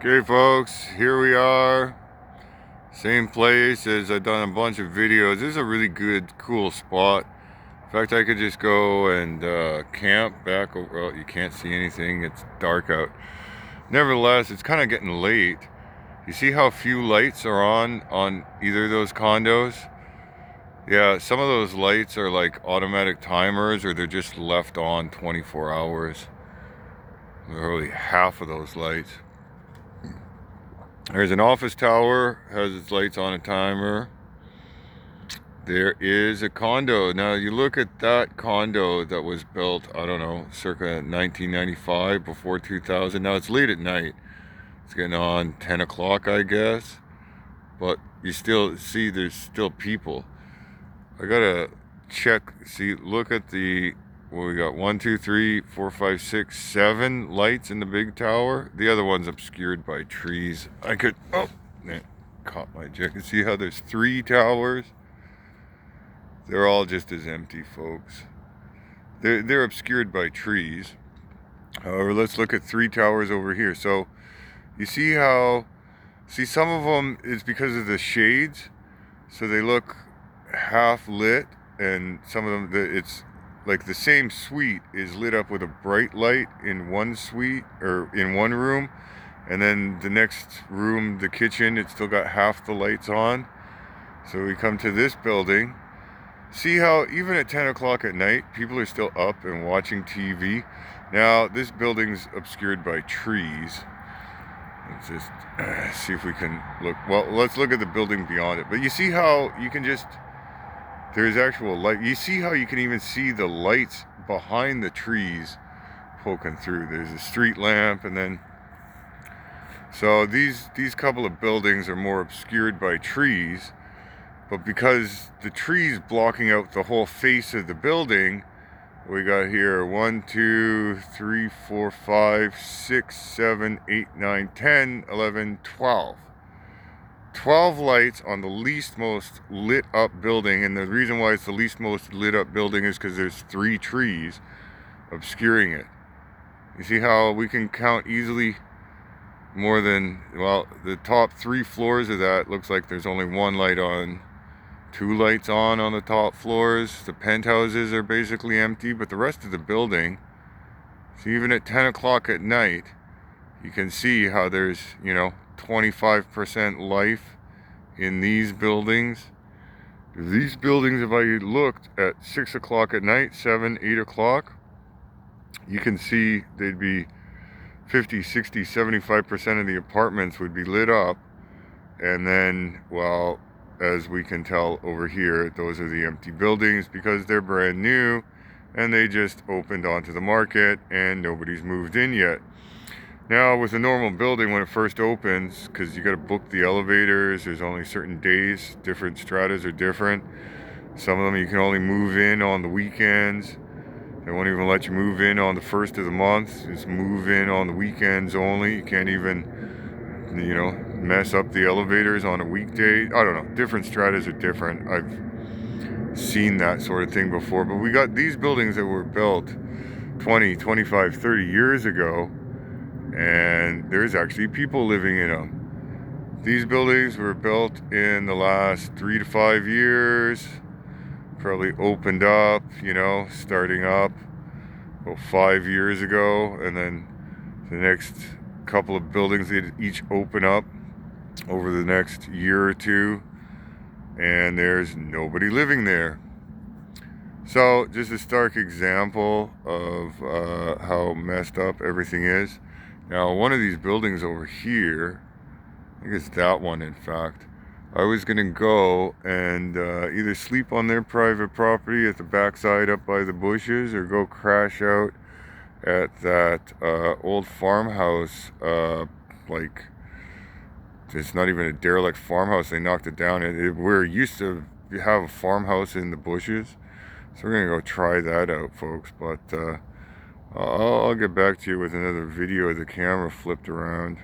Okay folks, here we are. Same place as I've done a bunch of videos. This is a really good, cool spot. In fact, I could just go and camp back over. Well, you can't see anything. It's dark out. Nevertheless, it's kind of getting late. You see how few lights are on either of those condos? Yeah, some of those lights are like automatic timers or they're just left on 24 hours. Literally half of those lights. There's an office tower, has its lights on a timer. There is a condo. Now you look at that condo that was built, I don't know, circa 1995, before 2000. Now it's late at night. It's getting on 10 o'clock, I guess. But you still see there's still people. I gotta check, see, look at the, well, we got 1, 2, 3, 4, 5, 6, 7 lights in the big tower. The other one's obscured by trees. I could, oh, that caught my jacket. See how there's 3 towers? They're all just as empty, folks. They're obscured by trees. However, let's look at 3 towers over here. So you see how, see, some of them is because of the shades, so they look half lit, and some of them, it's like the same suite is lit up with a bright light in one suite or in one room, and then the next room, the kitchen, it's still got half the lights on. So we come to this building. See how even at 10 o'clock at night, people are still up and watching TV. Now this building's obscured by trees. Let's just see if we can look. Well, let's look at the building beyond it. But you see how you can just, there's actual light. You see how you can even see the lights behind the trees poking through. There's a street lamp, and then, so these couple of buildings are more obscured by trees. But because the trees blocking out the whole face of the building, we got here 1, 2, 3, 4, 5, 6, 7, 8, 9, 10, 11, 12. 12 lights on the least most lit up building, and the reason why it's the least most lit up building is because there's 3 trees obscuring it. You see how we can count easily more than, well, the top 3 floors of that looks like there's only 1 light on, 2 lights on the top floors. The penthouses are basically empty, but the rest of the building, so even at 10 o'clock at night, you can see how there's, 25% life in these buildings. These buildings, if I looked at 6 o'clock at night, 7, 8 o'clock, you can see they'd be 50, 60, 75% of the apartments would be lit up. And then, well, as we can tell over here, those are the empty buildings because they're brand new and they just opened onto the market and nobody's moved in yet. Now with a normal building, when it first opens, because you got to book the elevators, there's only certain days, different stratas are different. Some of them you can only move in on the weekends. They won't even let you move in on the first of the month. Just move in on the weekends only. You can't even, mess up the elevators on a weekday. I don't know, different stratas are different. I've seen that sort of thing before, but we got these buildings that were built 20, 25, 30 years ago, and there's actually people living in them. These buildings were built in the last 3 to 5 years, probably opened up, starting up about 5 years ago, and then the next couple of buildings, they each open up over the next year or two, and there's nobody living there. So just a stark example of how messed up everything is. Now one of these buildings over here, I think it's that one in fact, I was gonna go and either sleep on their private property at the backside up by the bushes, or go crash out at that old farmhouse, like, it's not even a derelict farmhouse, they knocked it down. We're used to have a farmhouse in the bushes, so we're gonna go try that out, folks. But I'll get back to you with another video of the camera flipped around.